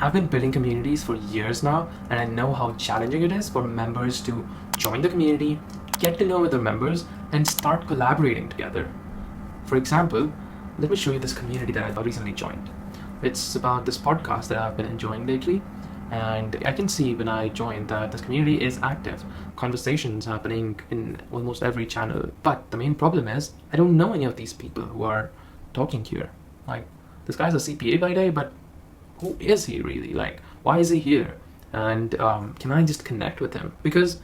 I've been building communities for years now, and I know how challenging it is for members to join the community, get to know other members, and start collaborating together. For example, let me show you this community that I recently joined. It's about this podcast that I've been enjoying lately, and I can see when I joined that this community is active, conversations happening in almost every channel. But the main problem is I don't know any of these people who are talking here. Like, this guy's a CPA by day, but who is he really? Like, why is he here? And can I just connect with him? Because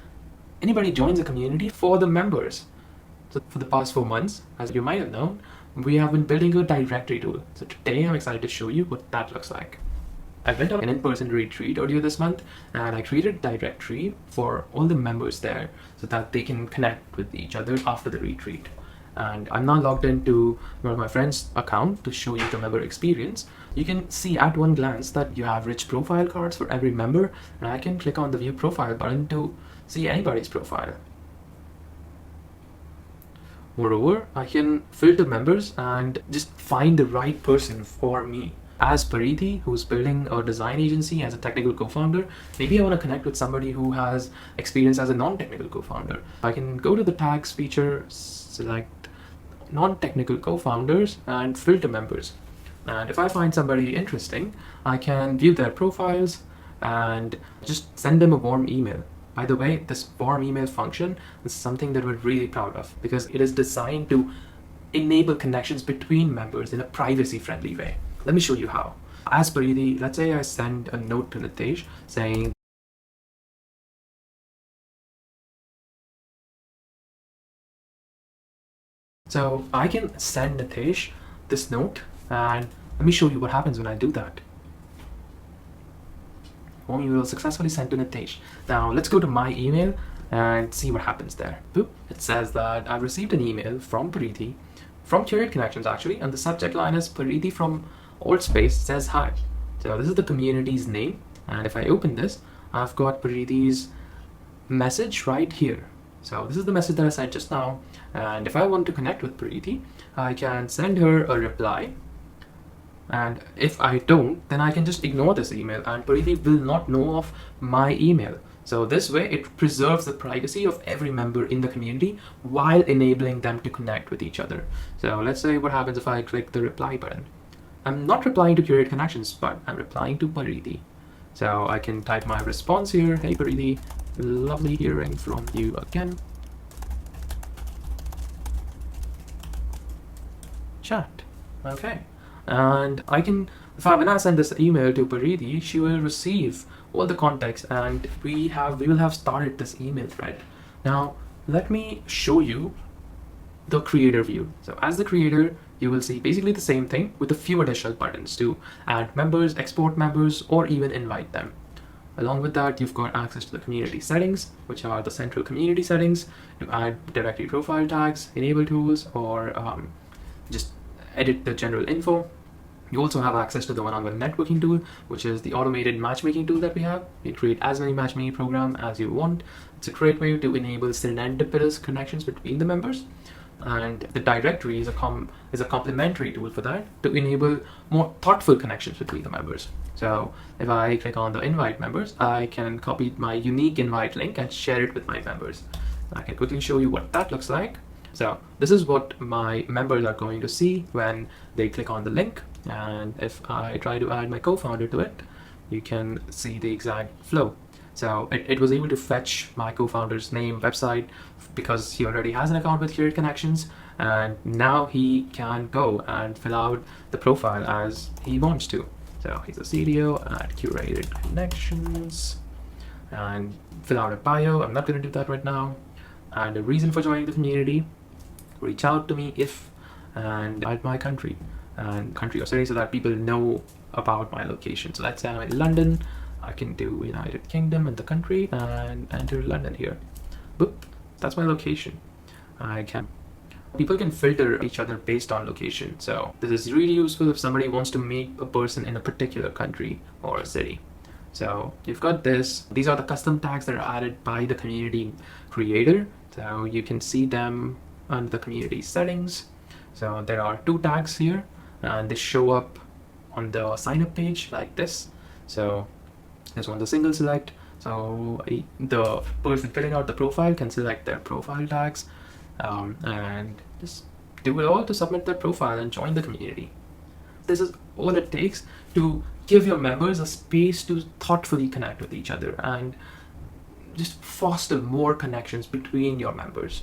anybody joins a community for the members. So for the past 4 months, as you might have known, we have been building a directory tool. So today I'm excited to show you what that looks like. I went on an in-person retreat earlier this month, and I created a directory for all the members there so that they can connect with each other after the retreat. And I'm now logged into one of my friend's account to show you the member experience. You can see at one glance that you have rich profile cards for every member, and I can click on the view profile button to see anybody's profile. Moreover, I can filter members and just find the right person for me. As Pariti, who's building a design agency as a technical co-founder, maybe I want to connect with somebody who has experience as a non-technical co-founder. I can go to the tags feature, select non-technical co-founders, and filter members. And if I find somebody interesting, I can view their profiles and just send them a warm email. By the way, this warm email function is something that we're really proud of because it is designed to enable connections between members in a privacy-friendly way. Let me show you how. As per the, let's say I send a note to Nitesh saying, so I can send Nitesh this note, and let me show you what happens when I do that. Warm email successfully sent to Nitesh. Now let's go to my email and see what happens there. Boop. It says that I've received an email from Pariti, from Curated Connections actually, and the subject line is Pariti from Altspace says hi. So this is the community's name, and if I open this, I've got Pariti's message right here. So this is the message that I sent just now, and if I want to connect with Pariti, I can send her a reply, and if I don't, then I can just ignore this email and Pariti will not know of my email. So this way it preserves the privacy of every member in the community while enabling them to connect with each other. So let's say what happens if I click the reply button. I'm not replying to Curated Connections, but I'm replying to Pariti. So I can type my response here. Hey Pariti, lovely hearing from you again. Chat. Okay. And I can, when I send this email to Pariti, she will receive all the context, and we will have started this email thread. Now let me show you the creator view. So as the creator, you will see basically the same thing with a few additional buttons to add members, export members, or even invite them. Along with that, you've got access to the community settings, which are the central community settings, to add directory profile tags, enable tools, or just edit the general info. You also have access to the one-on-one networking tool, which is the automated matchmaking tool that we have. You create as many matchmaking programs as you want. It's a great way to enable serendipitous connections between the members. And the directory is a complementary tool for that to enable more thoughtful connections between the members. So if I click on the invite members, I can copy my unique invite link and share it with my members. I can quickly show you what that looks like. So this is what my members are going to see when they click on the link. And if I try to add my co-founder to it, you can see the exact flow. So it was able to fetch my co-founder's name, website, because he already has an account with Curated Connections, and now he can go and fill out the profile as he wants to. So he's a CDO at Curated Connections, and fill out a bio. I'm not going to do that right now. And a reason for joining the community, reach out to me if, and add my country or city so that people know about my location. So let's say I'm in London, I can do United Kingdom and the country and enter London here. Boop, that's my location. People can filter each other based on location. So this is really useful if somebody wants to meet a person in a particular country or a city. So you've got this. These are the custom tags that are added by the community creator. So you can see them under the community settings. So there are 2 tags here, and they show up on the sign up page like this. So just want the single select. So the person filling out the profile can select their profile tags, and just do it all to submit their profile and join the community. This is all it takes to give your members a space to thoughtfully connect with each other and just foster more connections between your members.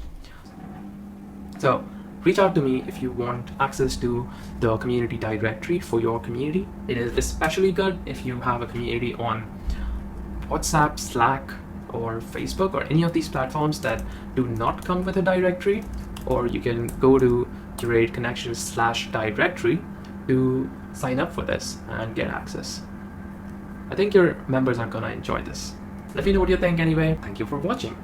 So reach out to me if you want access to the community directory for your community. It is especially good if you have a community on WhatsApp, Slack, or Facebook, or any of these platforms that do not come with a directory. Or you can go to Curated Connections /directory to sign up for this and get access. I think your members are gonna enjoy this. Let me know what you think anyway. Thank you for watching.